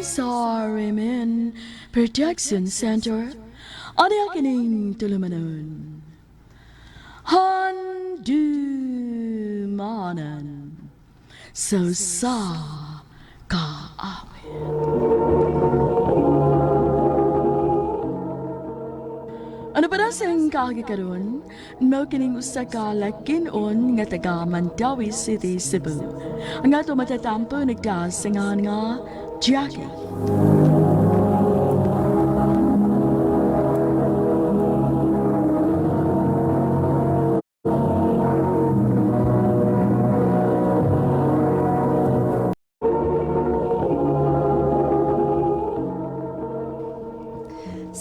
sa Ramen Protection Center. Ano kining tulumanon? Handumanan. So sa kaawit. Ano ba sang kakikaroon? Mao kining usa ka lakinon nga taga Mandawi City, Cebu. Ang ato matatampo nagdasangan nga Jackie.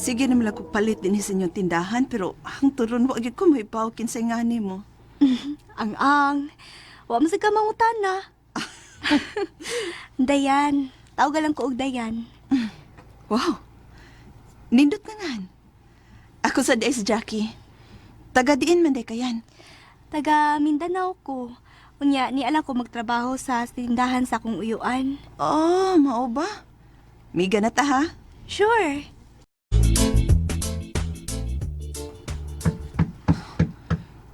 Sige naman ako palit din sa inyong tindahan, pero ang turon wag ko may pawkin sa ngani mo. Ang, wa mo sa ka mangutana. Dayan, tawag lang ko og Dayan. Wow, nindot na nga. Ako sa Des Jackie. Taga diin man day kayan. Taga Mindanao ko. Unya, ni ala ko magtrabaho sa tindahan sa akong uyuan. Oh, mao ba? Miga na ta ha? Sure.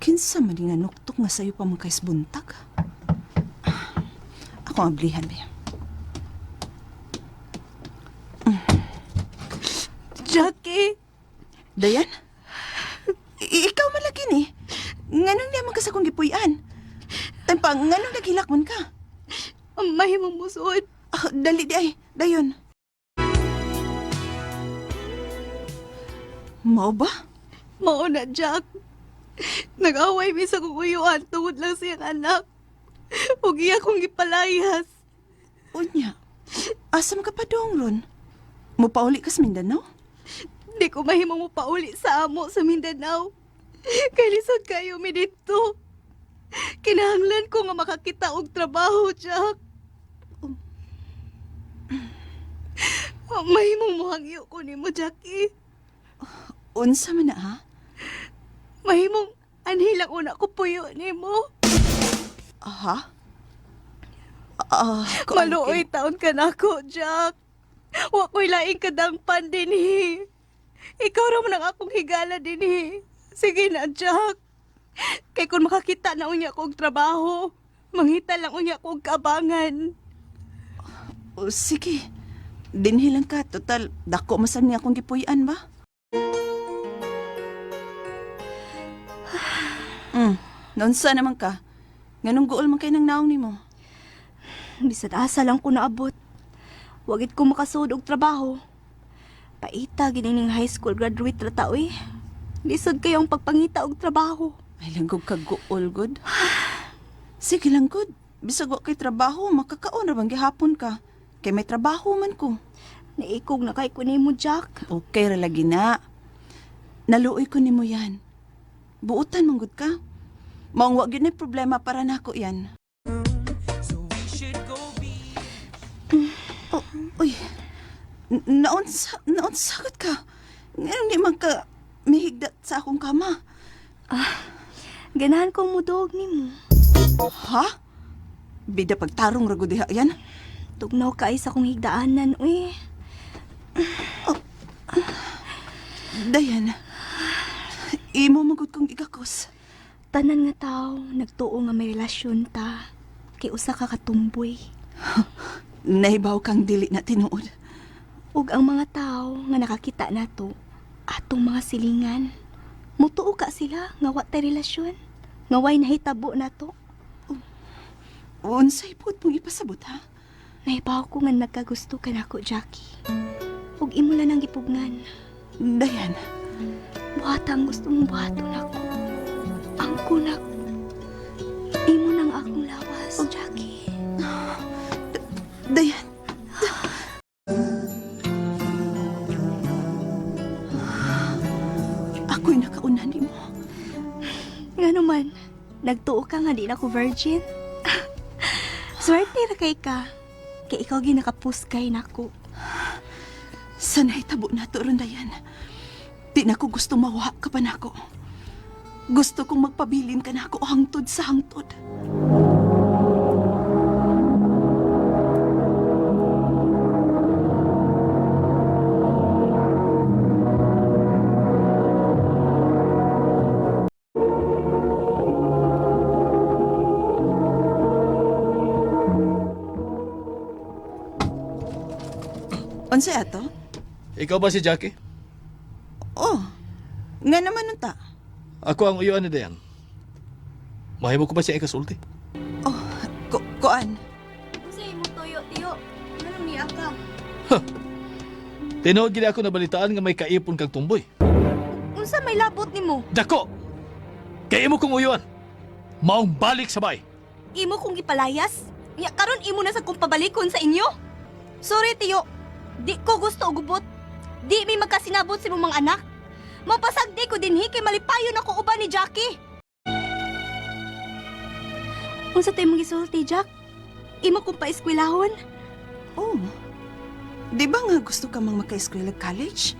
Kinsa man nga nuktok nga sayo pa mga buntag. Ako ang ablihan ba? Jackie, Dayan? Ikaw malagi ni. Nganong niya ka sa kong gipuyan? Tanpa, nganong naghilakman ka? ang mahimong musod. Dali di ay, dayon. Mao ba? Mao na, Jack. Nag-away mi sa kong uyuan tungod lang siyang anak. Huwag iya kong gipalayas. Unya, asam ka pa dong ron? Mupauli ka sa Mindanao? Di ko mahimong mo pauli sa amo sa Mindanao. Kay lisod kayo mi dito. Kinahanglan ko nga makakita og trabaho, Jack. Mahimong muhangyo ko nimo, Jackie. Unsa man na ha? Mahimong anhilang una ko puyo nimo. Aha? Maluoy taon ka na ako, Jack. Wa ko'y laing kadangpan din Ikaw raman ang akong higala din Sige na, Jack. Kay kung makakita na unya ko og trabaho, manghita lang unya ko og kaabangan. Sige. Dinhi lang ka. Total, dako masan niya akong gipuyan ba? Nonsa naman ka? Nganong guol man kayo ng naong ni mo? Bisad asa lang ko naabot. Wagit ko makasud og trabaho. Paita gining high school graduate ra ta oy. Lisod kayo ang pagpangita og trabaho. Ay langgog ka guol, good. Sige lang, good. Bisag wa kay trabaho, makakaon ra bang gihapon ka. Kay may trabaho man ko. Naikog na kay ko nimo, Jack. Okay ra lagi na. Naluoy ko nimo yan. Buutan manggod ka. Maong wa gyud nay problema para nako yan. Uy. Naunsagot ka. Ngayon di man ka mihigdat sa akong kama. Ganahan kong mudog nimo. Ha? Bida pagtarong rago diha yan? Tugnaw ka ay sa kong higdaanan, uy. Dayan. Imo magud kong igakos. Tanan nga tao, nagtuo nga may relasyon ta. Kay usa ka katumboy. Naibaw kang dili na tinuod. Ug ang mga tao nga nakakita nato, atong mga silingan. Mutuo ka sila nga wa tay relasyon. Nga way nahitabo nato. Unsay pud mong ipasabot ha? Nahibaw ko nga nagkagusto ka nako, Jackie. Ug imo lang ang gipugnan. Dayan. Buhata ang gusto mong buhaton ako. Ang kunak. Imo nang akong lawas, Jackie. Dayan. Ako'y nakauna ni mo. Nga naman, nagtuo ka nga di na ako virgin. Swerte ra kay ka. Kay ikaw ginakapuskay nako. Sanay tabo na to ron, Dayan. Di na ko gusto mawa ka pa nako. Gusto kong magpabilin ka nako hangtod sa hangtod. Unsay ato? Ikaw ba si Jackie? Oh, nga naman nun ta. Ako ang uyuan ni Dayan. Mahimo ko ba siya ikasulti? Oh, kuan. Unsa imong tuyo, tiyo? Anong niya ka? Tinood gini ako nabalitaan nga may kaipon kang tumboy. Unsa may labot nimo? Dako! Kaya imo kong uyuan. Maong balik sa bay. Imo kong gipalayas? Ya karon imo na sa kong pabalikon sa inyo? Sorry, tiyo. Di ko gusto og gubot. Di mi magkasinabot sa imong mga anak. Mapasagdi ko dinhi kay malipayon ako uban ni Jackie. Unsa tay mong gisulti, Jack? Imo kong paeskwelahon? Oh, di ba nga gusto ka mang maka-eskwela college?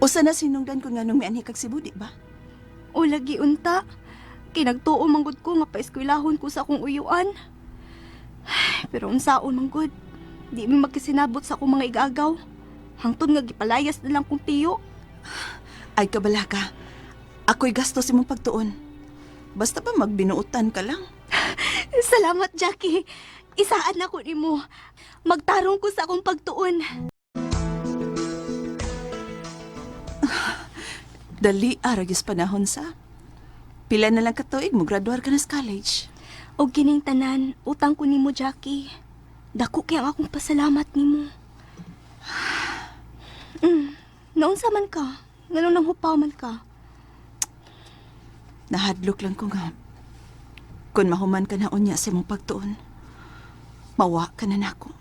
Usa na sinungdan ko nga nung may anhi kag Cebu, di ba? O lagi unta. Kinagtuo manggod ko nga paeskwelahon ko sa akong uyuan. Pero unsaon manggod, di mi magkasinabot sa akong mga igagaw. Hangtod nga gipalayas na lang kong tiyo. Ay kabala ka. Ako'y gastos imong pagtuon. Basta pa magbinuutan ka lang. Salamat, Jackie. Isaan na ko nimo. Magtarong ko sa akong pagtuon. Dali aragis panahon sa. Pila na lang katuig mo graduar ka na sa college. O kining tanan, utang ko nimo, Jackie. Dako kay ang akong pasalamat nimo. Naunsa man ka? Nganong nang hupaw man ka? Nahadlok lang ko nga. Kung mahuman ka na unya sa imong pagtuon, mawa ka na nako.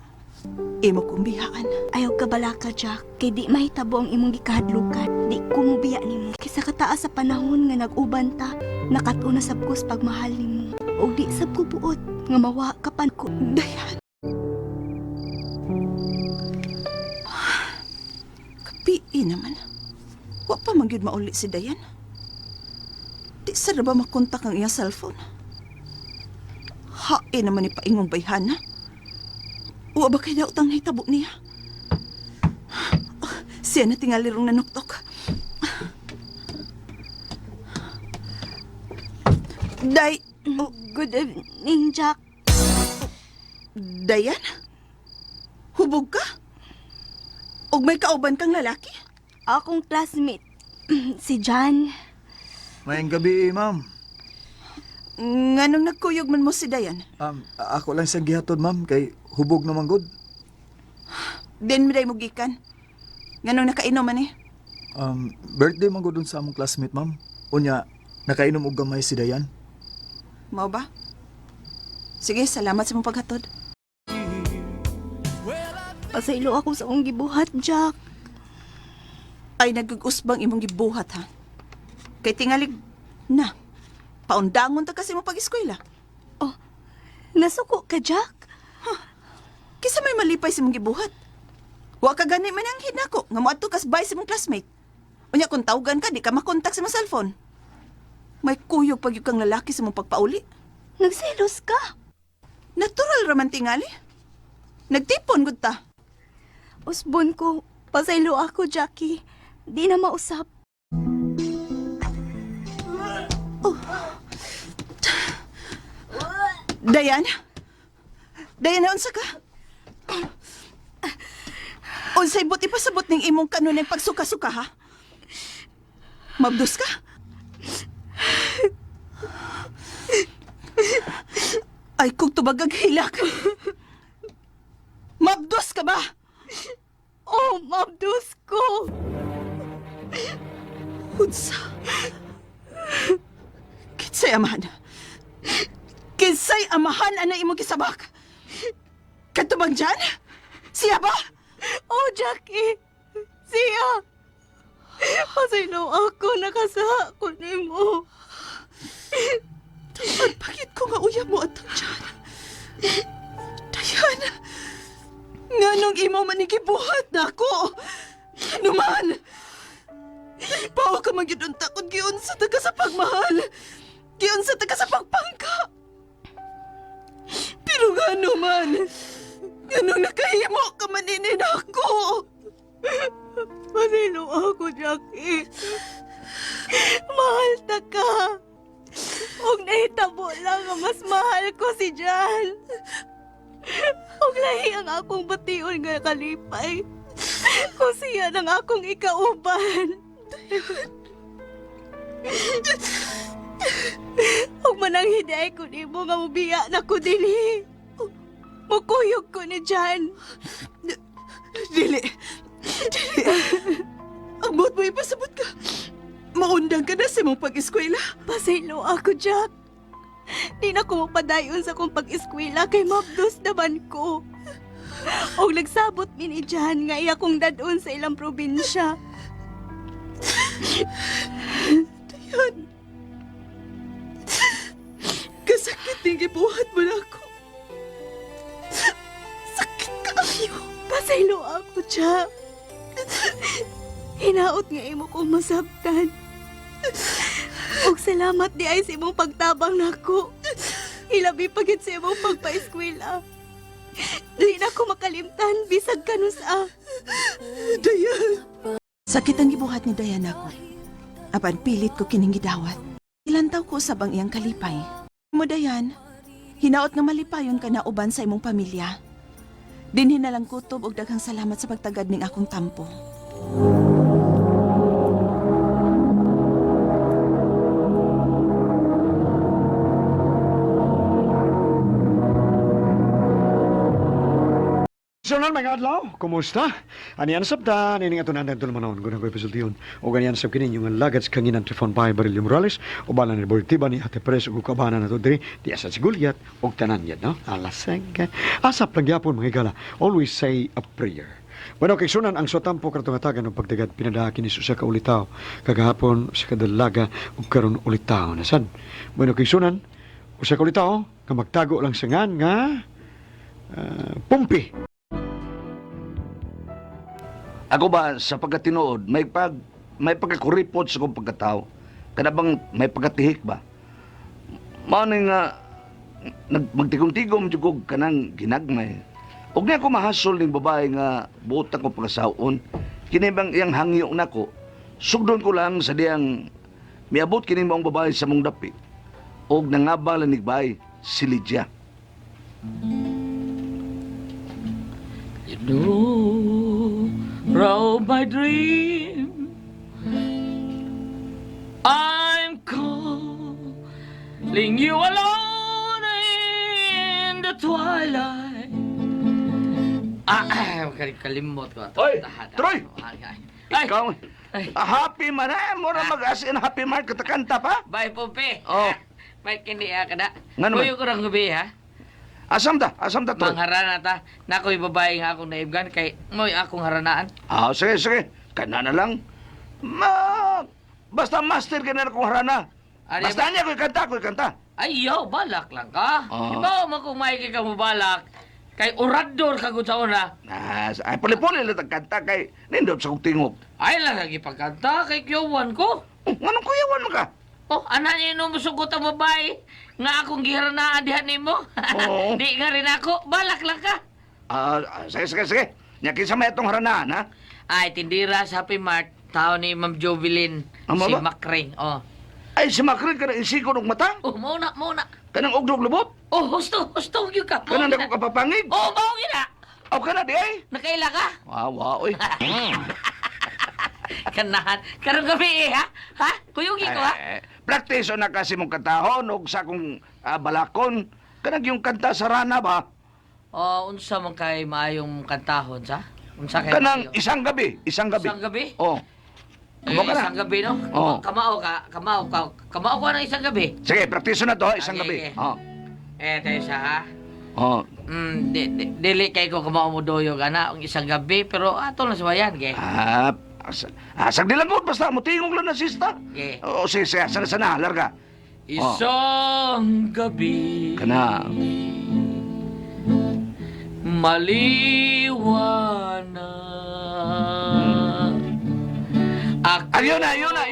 Imo kong biyaan. Ayaw ka bala ka, Jack. Kay di mahitabo ang imong gikahadlukan. Di ko mubiya nimo. Kisa kataas sa panahon nga nag-uban ta, nakatuna sab ko sa pagmahal nimo. O di sab ko buot nga mawa ka pan ko. Dayan. Kapi naman. Wa pa magyud mauli si Dayan. Di sa na ba makontak ang iya cellphone? Hae naman ni paingong bayhana. Wa ba kay daw tang nahitabo niya? Siya na tingalirong nanuktok. Day... Oh, Good evening, Jack. Dayan? Hubog ka? Og may kauban kang lalaki? Akong classmate, si John. Mayang gabi, ma'am. Nganong nagkuyog man mo si Dayan? Ako lang siyang gihatod, ma'am, kay hubog naman good. Din mo day mo gikan. Nganong nakainom man eh? Birthday man good dun sa among classmate, ma'am. Unya, nakainom og gamay si Dayan. Mao ba? Sige, salamat sa mong paghatod. Pasaylo ako sa akong gibuhat, Jack. Ay nagugusbang imong gibuhat ha. Kay tingalig na. Paundangon ta kasi mo pag-eskwela. Nasuko ka, Jack? Kisa may malipay sa mong gibuhat. Wa ka gani man ang hinako nga moadto kas bay sa mong classmate. Unya kung tawgan ka di ka makontak sa mong cellphone. May kuyog pag yung kang lalaki sa mong pagpauli. Nagselos ka? Natural raman tingali. Nagtipon gud ta. Usbon ko, pasaylo ako, Jackie. Di na mausap. Dayan? Dayan, unsa ka? Unsay buti pasabot ning imong kanunay pagsuka-suka ha? Mabdos ka? Ay, kung tubagag hilak. Mabdos ka ba? Oh, mabdos ko! Unsa? Kinsay amahan? Kinsay amahan ana imong gisabak? Katubang dyan? Siya ba? Oh, Jackie! Siya! Pasaylo ako, nakasaha ko nimo. Dayan, bakit ko nga uya mo at dyan? Dayan, nganong imo manigibuhat na ako? Ano man? Ipaw ka magyudon takot giyon sa taga sa pagmahal. Giyon sa taga sa pagpangka. Pero nga man, nganong nakahimo ka maninin ako? Pasaylo ako, Jackie. Mahal ta ka. Huwag nahitabo lang nga mas mahal ko si Jan. Huwag lahi ang akong bation nga kalipay. Kung siya nang akong ikauban. Huwag manang hiday ko ni mo nga mubiya na ko din mukuyog ko ni Jan. Dili. Ang buot mo ipasabot ka. Maundang ka na sa mong pag-eskwela. Pasaylo ako, Jack. Di na ko mapadayon sa kong pag-eskwela kay mabdos naman ko. O nagsabot mi ni Jan nga iya kong dadon sa ilang probinsya. Kasakit din gibuhat mo na ako. Sakit ka kayo. Pasaylo ako, Jack. Hinaot nga imo kong masabtan. Og salamat di ay sa imong pagtabang nako. Ilabi pagit sa imong pagpa-eskwela. Di na ko makalimtan bisag kanusa. Dayan. Sakit ang gibuhat ni Dayan ako. Apan pilit ko kining gidawat. Ilantaw ko sa bang iyang kalipay. Mo Dayan, hinaot nga malipayon ka na uban sa imong pamilya. Dinhin na lang kutob og daghang salamat sa pagtagad ning akong tampo. Sunod mga adlaw, kumusta? Aniyan sabta, nining ato nandan ito naman kung ako'y pasultiyon. O ganyan sab kinin yung lagats kanginan Trifon Pai Barilio Morales, o bala ni Boltiba ni Ate Pres, o kabana na to diri, di asa sigulyat, o tanan yan, no? Alaseng, asap lang yapon mga igala, always say a prayer. Bueno, kay sunan ang sotampo kartungatagan ng pagdagad pinadaki ni Susa ka ulitaw, kagahapon sa kadalaga, o karon ulitaw na san. Bueno, kay sunan, usa ka ulitaw, nga magtago lang sangan nga, pumpi. Ako ba, sa pagkatinood, may pagkakuripot sa kong pagkatao. Kada bang may pagkatihik ba? Maano nga, magtigom-tigom jugog kanang ginagmay. Huwag niya ako mahasol ng babae nga buot akong pagkasaon. Kinibang iyang hangyo na ko, sugdon ko lang sa diyang miabot kining maong babae sa mong dapit. Huwag nangabala ni bay, si Lydia. You know, round my dream, I'm calling you alone in the twilight. Kalimot ko. Oy, Troy! Ay! Ikaw, Ay. happy man eh. Mura mag-asin happy man katakanta pa. Bye, Pompe. Oh. Bye, kindi ka na. Nga naman. Kuyo ko ng gabi, ha? Asam ta, Troy. Mangharana ta. Nako'y babae nga akong naibgan kay mo'y akong haranaan. Ah, sige. Kana na lang. Basta master ka na kung harana. Ari, Basta niya ko'y kanta. Ay, yo, balak lang ka. Oo. Ikaw, makumay ka mo balak. Kay orador ka gud sa una. Ay, puli-puli lang kanta kay nindot sa kong tingog. Ay, lang lagi pagkanta kay kiyawan ko. Anong kuyawan mo ka? Oh, anak niya nung musugot ang babae. Nga akong giharanaan dihan ni mo. Oo. Di nga rin ako. Balak lang ka. Sige. Nyakin sa may itong haranaan, ha? Ay, tindira sa Happy Mart. Tao ni Ma'am Jovelyn. Ama Si ba? Macring. Oh. Ay, si Macrin ka na isiko ng mata. Oh, muna. Kanang ugdog lubot. Oh, husto yung ka. Kanang dako kapapangig. Oh, mao gina. Aw ka na, di ay. Nakaila ka. Wow, oy. Kanahan. Karong gabi ha? Ha? Kuyugi ko ha? Practice na kasi mong katahon o sa kong balakon. Kanang yung kanta sa rana ba? Oh, unsa man kay maayong kantahon sa? Unsa kay Kanang maayo? isang gabi. Isang gabi? Oh. Eh, Amo ka na. isang gabi, no? Oo. Kamao ko ng isang gabi. Sige, practice na to, ha? Isang Okay. gabi. Oh. Tayo siya, ha? Oh. Dili kay ko kamao mo doyo gana ang isang gabi, pero ato na sa bayan, ge. Sagdi lang ko, basta mo tingog lang na sista. Ge. O, sige, sana, larga. Isang gabi. Kana. Maliwanag. Ako... Ayun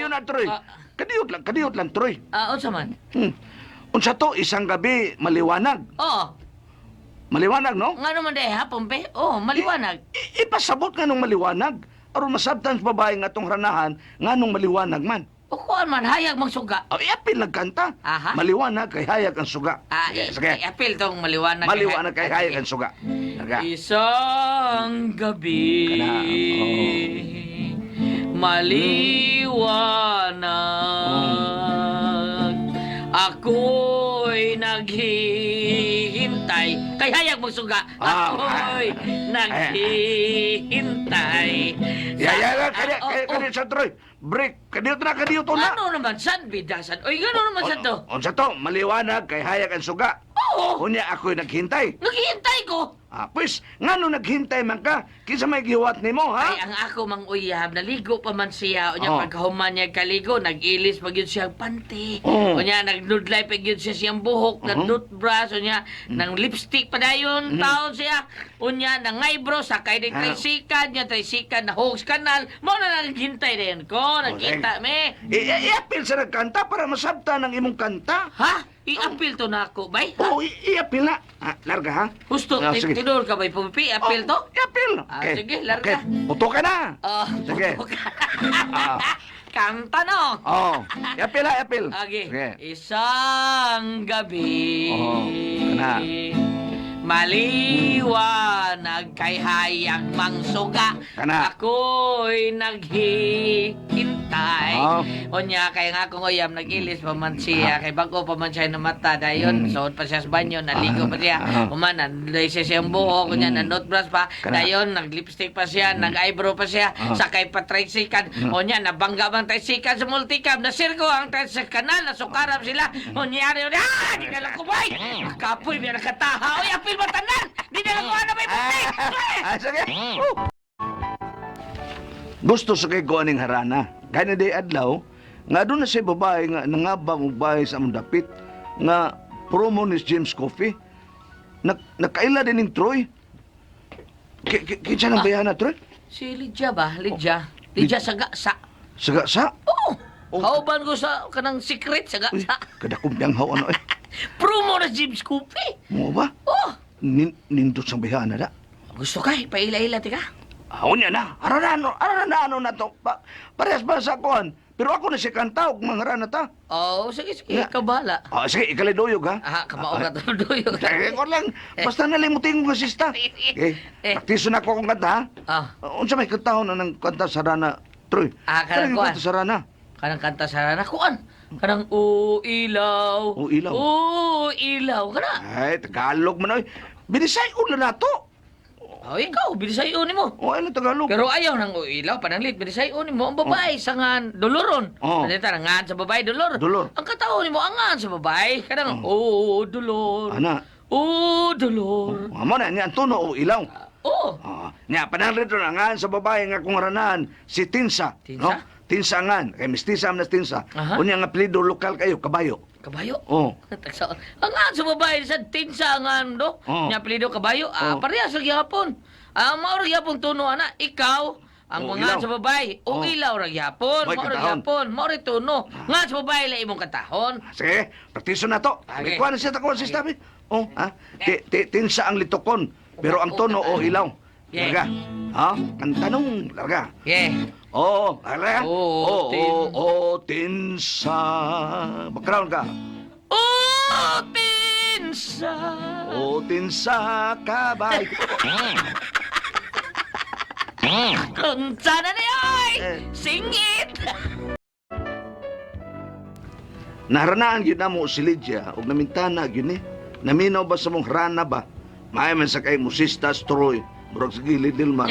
na, Troy. Ah. Kadiyot lang, Troy. Unsa man? Unsa to, isang gabi, maliwanag. Oo. Maliwanag, no? Nga naman de, ha, Pompe? Oo, maliwanag. Ipasabot nga nung maliwanag. Aron masabtan sa babae nga tong ranahan, nga nung maliwanag man. O kuan man, hayag magsuga. O, iapil nagkanta. Aha. Maliwanag kay hayag ang suga. Sige. Apil tong maliwanag. Maliwanag kay hayag ang suga. Laga. Isang gabi Kana, maliwanag, ako'y naghihintay. Kay hayag mo suga, ako'y naghihintay. Ya, kaya sa Troy. Break. Kadiyot na. Ano naman san, bidasan? Oy, gano'n naman san to? Unsa to, maliwanag kay hayag ang suga. Oo, Unya ako'y naghintay. naghihintay ko. Pues, ngano naghintay man ka? Kinsa may giwat nimo, ha? Ay, ang ako mang uyab, naligo pa man siya. O niya, Oh. pagkahuman niya kaligo, nag-ilis pag yun siyang panty. Oh. O niya, nagnudlay pag yun siya siyang buhok, nag-toothbrush. O niya, nang lipstick pa na yun, taon siya. O niya, nang eyebrow, sakay ng trisikan, niya trisikan, na hose kanal. Mo na naghintay rin ko, nakita me. I-apil sa nagkanta para masabta ng imong kanta. Ha? I-appeal to na ako, bay? Oo, i-apil na. Larga, ha? Gusto, Sige. tinur ka bay, pupi, appeal to? I-apil. Sige, larga. Okay, puto ka na. Sige. Kanta no? I-apil ha, i-apil. Okay. Sige. Isang gabi. Kana. Maliwanag kay hayang mangsuga. Kana. Ako'y naghihintay. Oh. Onya, kay nga akong uyam, nag-ilis pa man siya. Kay bago pa man siya namata. Dayon, suot pa siya sa banyo, naligo pa siya. Uman, nanday siya siyang buhok. Onya, nanotbrush pa. Kana. Dayon, nag-lipstick pa siya, nag-eyebrow pa siya. Sakay pa tricycle. Onya, nabangga bang tricycle sa multicam. Nasirko ang tricycle kanal, nasukarap sila. Onya, di na lang kubay. Kapoy, may nakataha. Oy, apil mo tanan. Di na lang ko ano may puti. Sige. Gusto sa kay kuaning harana. Kaya na day adlaw, nga doon na si babae nga nangabang og bahay sa among dapit nga promo ni James Coffee. Nakaila din ning Troy. Kinsa nang bayana, Troy? Si Lydia ba? Lydia saga sa. Saga sa? Oo. Kauban ko sa kanang secret saga Uy, sa. kada kumpyang haw ano eh. Promo na James Coopy. Mo ba? Oh. Nindot sang bayana da. Gusto kay paila-ila tika. Ahon yan na. Aranano na to. Parehas ba sa kuhan? Pero ako na si kanta og mangaran na ta. Oh, sige Nga. kabala. Sige, ikalidoyog ha. Aha, kamao ka to doyo. Ko lang, basta nalimutin ko sista. Praktiso na ko akong kanta ha. Unsa may kantahon na ng kanta sa Rana, Troy? Kanang kuan. Kanta sa Rana. Kanang kanta sa rana kuan. Kanang ilaw. Ilaw. Ilaw kana. Ay, Tagalog man oy. Binisayon na nato. Oh, ikaw bilisayon nimo. Ano Tagalog? Pero ayaw nang ilaw, pananglit, bilisayon nimo. Ang babae, sangan, doloron. Oh. Nandito, nangan sa babae, dolor. Dolor. Ang katao nimo, angan sa babae. Kanang, dolor. Ana. Dolor. Amo na niya tuno o ilaw. Oh. Nya pananglit na nga sa babae nga kung ranan si Tinsa. Tinsa? No? Tinsa ngan, kay mestiza na Tinsa. Aha. Unya nga apelyido lokal kayo, Kabayo. Kabayo? Oh. Angan sa babae, sa tinsangan, do? Oh. Nya pilido kabayo. Oh. Parehas sa gyapon. Mauro gyapon tuno, ana. Ikaw, ang Oh, mga ilaw. sa babae, o Oh. ilaw ra gyapon. May Mauro katahon. gyapon, mauro tuno. Nga sa babae, la imong katahon. Sige, praktiso na to. Okay. May kuha na siya takuan si Stabi. Oh, ha? Tinsa ang litokon, pero ang tono o ilaw. Yeah. Larga. Ha? Ang tanong, larga. Yeah. Oo, larga. Oo, Tinsa. Background ka. Oh, tinsa. Tinsa kabay. Kung sana na yoy! Singit! Naharanaan yun na mo si Lydia, o namintana yun eh. Naminaw ba sa mong rana ba? May man sa kay musista, Troy, burag sa gilid Dilmar.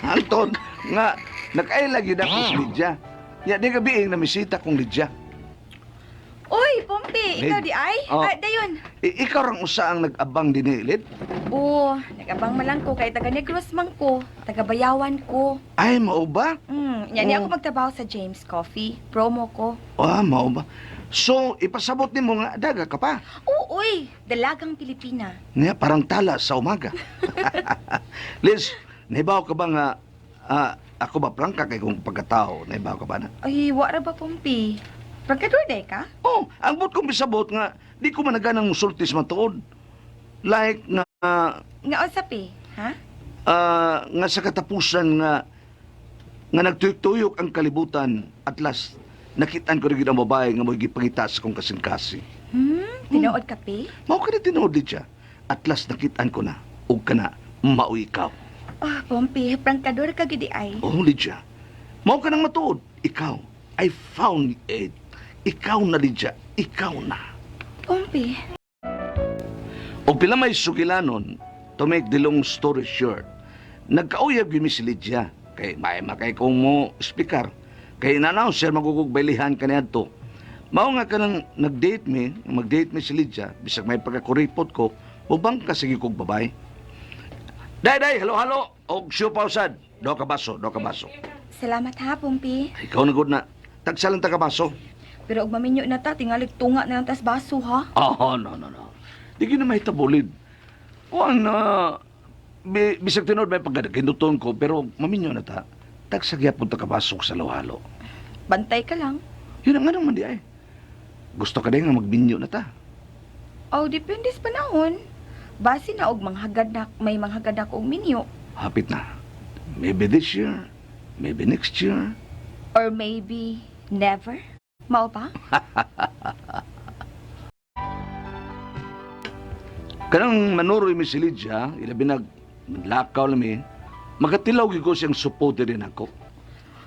Anton, nga, nakailag yun ako si Lydia. Ya, di gabiing na misita kong Lydia. Uy, Pompi, ikaw di ay? Oh. Dayon. Ikaw rang usa ang nag-abang dinilit? Oo, nag-abang malang ko kay taga Negros man ko, taga Bayawan ko. Ay, mao ba? Yan Oh. ako magtrabaho sa James Coffee. Promo ko. Mao ba? So, ipasabot ni mo nga, daga ka pa. Uy, dalagang Pilipina. Nga, parang tala sa umaga. Liz, naibaw ka ba nga, ako ba prangka kay kong pagkatao? Naibaw ka ba na? Ay, wala ba, Pompi? Pagkadurday ka? Oh, ang bot kong bisabot nga, di ko managanang musultis matuod. Like nga, Nga usapi, ha? nga sa katapusan nga nagtuyok-tuyok ang kalibutan at last, nakitaan ko rin ang babae nga mo'y gipangita sa kong kasing-kasi. Tinood ka, Pi? Mao ka na tinood siya. At last, nakitaan ko na, ug ka na, mao ikaw. Pompi, prangkador ka gidi ay. Oh, Lydia. Mao ka nang matuod. Ikaw, I found it. Ikaw na, Lydia. Ikaw na. Pompi. O pila may sugilanon, to make the long story short, nagkauyab yun si Lydia. Kay may makay kong mo speaker. Kay in-announcer magugugbaylihan ka niya to. Mao nga ka nang mag-date mi si Lydia, bisag may pagkakuripot ko, ubang ka sige kong babay. Day, halo. Og siyo pausad. Do ka baso. Salamat ha, Pompi. Ikaw na good na. Tagsalang ta ka baso. Pero og maminyo na ta, tingalig tunga na lang tas baso ha. Oh, no. Di ka na may tabulid. Kuan na, bisag tinod may pagkadakinuton ko, pero maminyo na ta. Tagsagya po ta ka baso sa lawhalo. Bantay ka lang. Yun ang nga naman di ay. Gusto ka din nga magminyo na ta. Oh, depende sa panahon. Basi na og may manghagad ako og minyo. Hapit na. Maybe this year, maybe next year. Or maybe never. Mao pa? Kanang manuroy mi si Lydia, ilabi naglakaw lami, magatilaw ko siyang suporte din ako.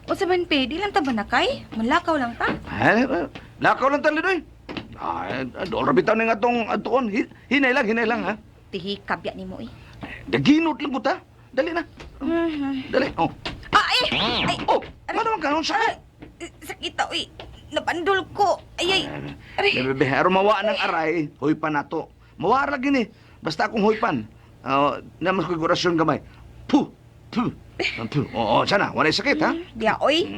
O sa Pe, di lang ta ba nakay? Malakaw lang ta? Lakaw lang tali doy. Doon rabitaw na nga itong atoon. Hinay lang ha. Tihi kabya ni mo eh. Daginot lang ko ta. Dali na. Dali. Oh. Ay! Oh, ano naman ka? Anong sakit? Sakit ta, uy. Napandol ko. Ay. Bebe, mawa ng aray, huy pa na to. Mawa lagi ni. Basta akong huy pan. Naman ko kurasyon gamay. Puh. Oo, sana. Walay sakit, ha? Diya, oy.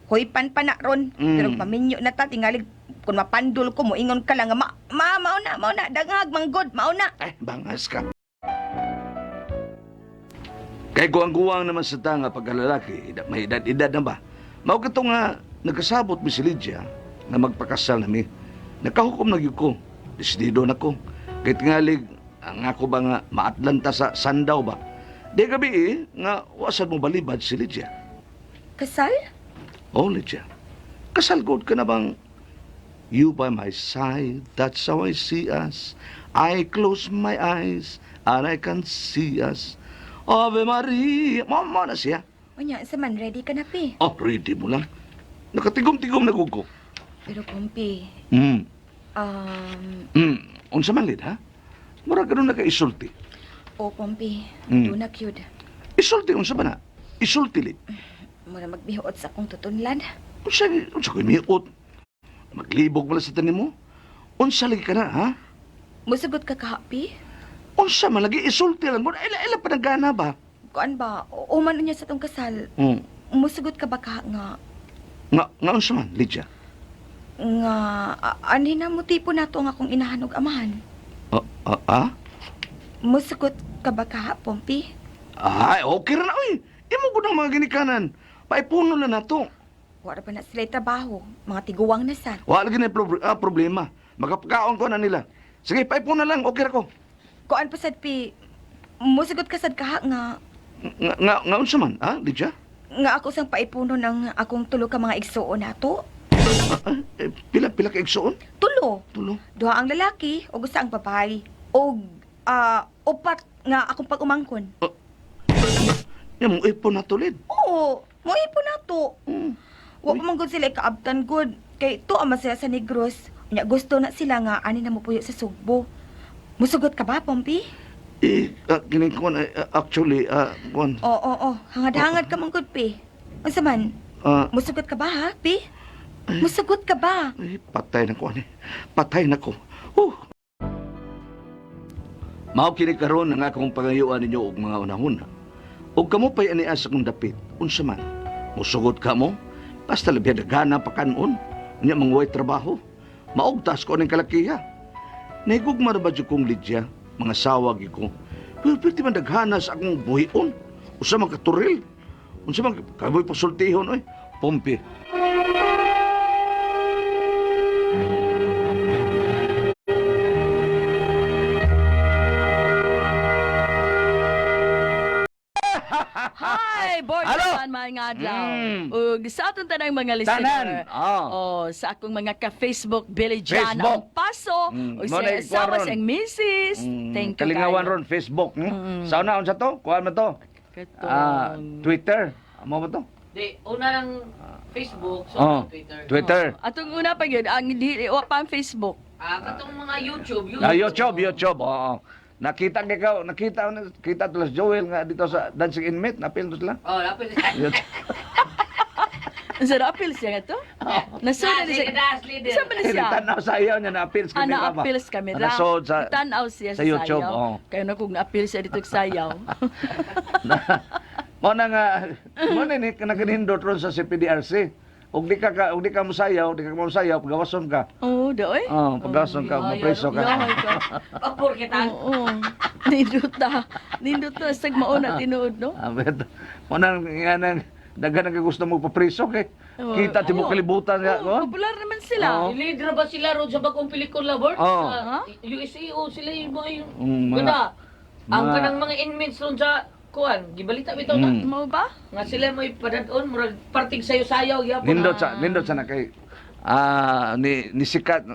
Hoy pan na ron. Pero Mm. paminyo na ta, tingalig kung mapandol ko mo, ingon ka lang nga, mao na, dangag, manggod, mao na. Bangas ka. Kay guwang-guwang naman sa tanga pagkalalaki, may edad na ba? Mao ka nga, nagkasabot mi si Lydia na magpakasal na mi. Nakahukom na gyud ko. Desidido na ko. Kay tingalig, ang ako ba nga maatlanta sa Sandaw ba? Di gabi nga, wasad mo balibad si Lydia. Kasal? Oh, Lydia. Kasal good ka na bang you by my side, that's how I see us. I close my eyes and I can see us. Ave Maria. Mama na siya. Unya, sa man, ready ka na, Pe. Oh, ready mo lang. Nakatigom-tigom na gugo. Pero, Pompi, Hmm. um, Unsa man lid, ha? Mura ganun naka-isulti. Pompi, Mm. doon na cute. Isulti, unsa ba na? Isulti lid. Mura magbihuot sa akong tutunlan. Unsa ko imiot? Maglibog mo lang sa tanim mo? Unsa lagi ka na, ha? Musugot ka kahapi? Unsa man lagi, isulti lang mo. Ila pa nagana ba? Kuan ba, uman niya sa tong kasal. Hmm. Musugot ka ba ka nga, Nga unsa man, Lydia? ani na mo tipo na to ang akong inahanog amahan. Musugot ka ba ka, Pompi? Ay, okay ra na, uy. Imo ko ng mga ginikanan. Paipuno na nato. Wala pa na sila trabaho, mga tiguwang na sad. Wala lagi na problema. Magapakaon ko na nila. Sige, paipuno na lang. Okay ra ko. Kuan pa sad, Pi, musugot ka sad ka nga, Nga unsa man, ha, Lydia? nga ako sang paipuno ng akong tulo ka mga igsuon nato. Pila ka igsuon? Tulo. Tulo. Duha ang lalaki, o gusto ang babae. O, upat nga akong pag-umangkon. Yung ipon na tulid. Oo, mo ipo na to. Wa pa man gud sila ikaabtan gud. Kay to ang masaya sa Negros. Nya gusto na sila nga ani na mupuyo sa Sugbo. Musugot ka ba, Pompi? Kining ko actually, kuan. Oo. Hangad-hangad ka man gud, Pi. Unsa man? Musugot ka ba, ha, Pi? Musugot ka ba? Patay na ko, ani. Patay na ko. Mao kini karon ang akong pangayuan ninyo og mga unahuna. Og kamo pay ani asa kong dapit. Unsa man? Musugot ka mo? Basta labi dagana pa kanon. Unya mangway trabaho. Maugtas ko ning kalakiha. Naigugma ra ba jud kong Lydia? Mga sawag ko. Pero pwede man daghana sa akong buhion. Usa man katuril. Unsa man kaboy pasultihon oy. Pompi. Hi, board Hello? naman mga adlaw. Mm. Ug sa aton tanang mga listener. Tanan. Oh. Oh, sa akong mga ka-Facebook Billy Jan Facebook. ang paso. Mm. Ug Mo na sa asawa ikaw ron. siyang Mrs. Thank you Kalingawan kayo. ron Facebook. Sauna unsa to? Kuha man to. Katong... Twitter. Amo ba to? Di, una lang Facebook, so Oh, Twitter. Twitter. Atong una pa yun, ang di, wa pa ang Facebook. Katong mga YouTube. YouTube. Oo. Nakita tulas Joel nga dito sa Dancing Inmate, napil to sila. Oh, lapit. Ang sarapil siya nga to. Nasod na siya. Saan ba na siya? Tanaw sa ayaw niya, na-appeal sa kamera ba? Na-appeal sa kamera. Nasod sa... Tanaw siya sa sa YouTube, sayaw. oo. Kaya na kung na-appeal siya dito sa sayaw. Mo na nga, mo na ni naganindot ron sa CPDRC. Ug di ka musayaw, pagawason ka. Oo, daoy. Oh, pagawason ka, mapreso ka. Yahay ka. Pagpur kita. Oo. Nindot ta sa mauna tinuod, no? Abet. Mo na nga nang daghan nga gusto mo papreso kay Oo. kita tibok kalibutan nga Oo, popular naman sila. Oo. Ilidra ba sila ron sa bagong pelikula, Bert? Oo. Sa USAO, sila yung mga yung... mga- Ganda. Ang mga- kanang mga inmates ron sa kuan, gibalita bitaw na. Mo ba? Nga sila mo ipadadon, murag parting sayo-sayaw, yapon. Nindot sa na kay ni sikat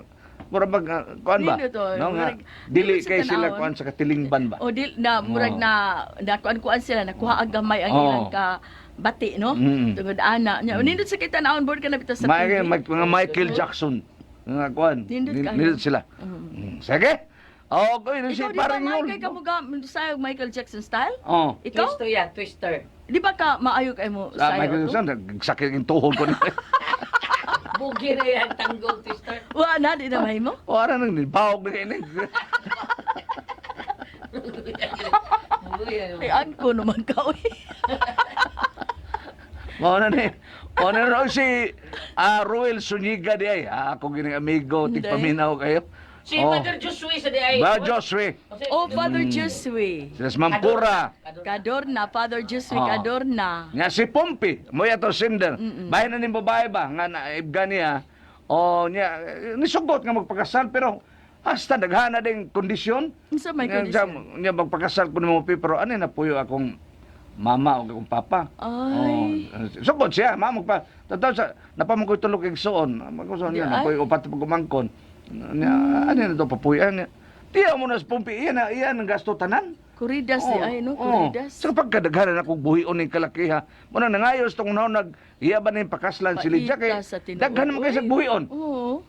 mura bag kuan ba? Nindot, oh. No nga Murag- dili nindot sa kay sila tanawon. kuan sa katilingban ba? O di na murag Oo. na kuan sila nakuha ang gamay ang Oo. ilang ka bati, no? Mm. Tungod ana nya. Nindot sa kita naon board ka na bitaw sa TV. Mga Michael Jackson nga kuan. Nindot kayo. Nindot sila. Sige. Oh, ko yun si Ikaw di ba parang Michael yun. ka mo sa Michael Jackson style? Oh. Ikaw? Twister yan, twister. Di ba ka maayo kay mo Sa sayo? Michael Jackson, sakit yung tuhod ko na. Bugi na yan, tanggol twister. Wa na di na mahimo. O, ara nang nilbawag na kayo. Bugi yan. Ay angko naman ka oy. Mao na ni. O na raw si Ruel Suniga di ay. Ako gining amigo, Hindi. tigpaminaw kayo. Si Oh. Mother Josué sa di ay. Ba, Josue. Oh, Father Josue. Sila si Mampura. Kadorna, Father Josue Oo. Kadorna. Nga si Pompi, mo yato sinder. Bahay na ni babae ba nga naibga niya. O niya nisugot nga magpakasal pero hasta daghana ding kondisyon. Unsa may Nga kondisyon? niya magpakasal ko mo pero ano na puyo akong mama o akong papa. Ay. Sugod siya, mama magpa. Tataw sa napamangkoy tulog ig suon. Magkuson niya Di ay. napoy upat pagumangkon. Niya ano na to papuyan niya. Tiya mo na sa Pompi iyan ang gasto tanan. Kuridas di ay no, kuridas. Sa pagkadaghanan akong buhion ng kalakiha, mo na nangayos tong naon nag-iyaban ng pakaslan si Lydia kay Paita sa tinuod. daghan mo kayo sa buhion. Oo.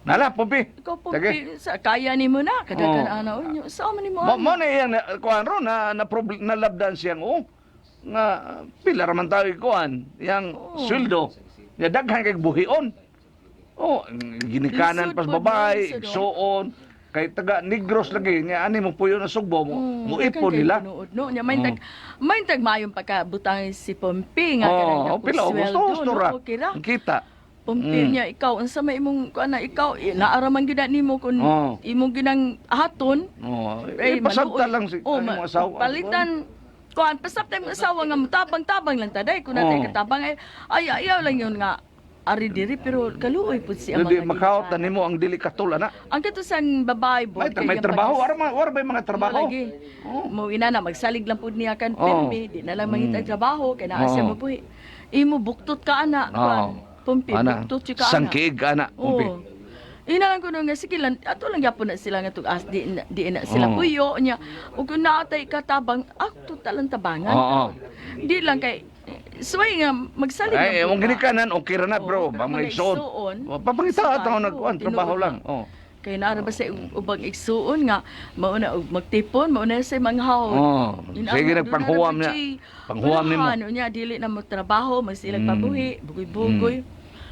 Nala, Pompi. Ikaw po, Sige. sa kaya ni mo na, kadagan Oo. ana unyo. Sa man ni mo. Mo na iyang kuan ro na labdan siyang nga pila raman tayo kuan yang sweldo. Ya daghan kay buhion. Ginikanan Lisod pas po, babae, lisod, igsuon, kay taga Negros lagi niya ani mo puyo na sugbo mo dagan ipon kay nila. tinuod, no? Nya may tag mayong pagkabutang si Pompi nga kanang Pila gusto ra. Okay ra. Kita. Pompi niya ikaw unsa may imong kuan na ikaw naaraman gyud na nimo kun Oo. imong ginang haton. Pasabta lang si ano mo asawa. Palitan kuan pasabta mo asawa nga mutabang-tabang lang taday kun natay Oo. katabang ay ayaw lang yun nga ari diri pero kaluoy pud siya Hindi mga makaot ginikanan. na nimo ang dili katula na. Ang katusan babae bo May trabaho, wala ba yung mga trabaho? lagi. Mo ina na magsalig lang pud niya kan Oo. pirmi, di na lang mangitag trabaho kay naa siya Oo. mabuhi. Imo buktot ka ana, kuan. Pumpi, Ana, buktot siya ka ana. sangkiig ana, Pompi. Oo. Ina lang kuno nga sige lang ato lang gyapon na sila nga tugas di na sila Oo. puyo nya. Ug kun naatay katabang akto talang tabangan. Oo. Di lang kay suway nga magsalig Ay, lang mong pud ka. ginikanan, okay ra na bro. Oo, Ba mga mga igsoon. igsoon. Papangita Sa at ako bayo, nagkuhan, trabaho tinuod lang. na. Oh. Kay naara ba sa ubang igsuon nga mauna og magtipon, mauna sa manghaw. Oh, sige nagpanghuwam niya. Panghuwam nimo. Ano niya dili na mo trabaho, magsilag pabuhi, bugoy-bugoy.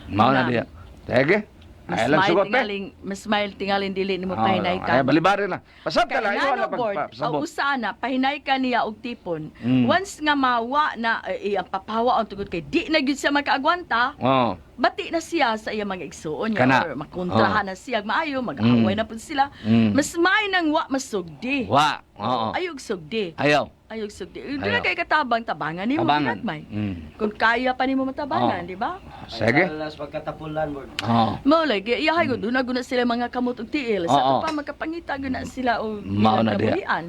Mao na diya. Sige. Ay lang sugot pe. Mas smile tingaling dili nimo pahinay Ay ka. balibari na. Pasabta Kay lang iyo nano wala board, pasabot. usana pahinay ka niya og tipon. Mm. Once nga mawa na iyang papawa ang tugod kay di na gyud siya makaagwanta, Oh. bati na siya sa iyang mga igsuon niya Kana. or makontrahan na siya maayo mag-away na pud sila. Mm. Mas may nang wa masugdi. Wa. Oo. Ayog sugdi. Ayaw. Ayog sugdi. Di Ayaw. na kay katabang tabangan nimo Tabangan. ginagmay. Mm. Kung kaya pa nimo matabangan, Oo. di ba? Sige. Alas pagkatapulan mo. Oh. Mao lagi iyahay gud na guna sila mga kamot og tiil Oo. sa pa magkapangita gud na sila og Mao na diya. nabuhian.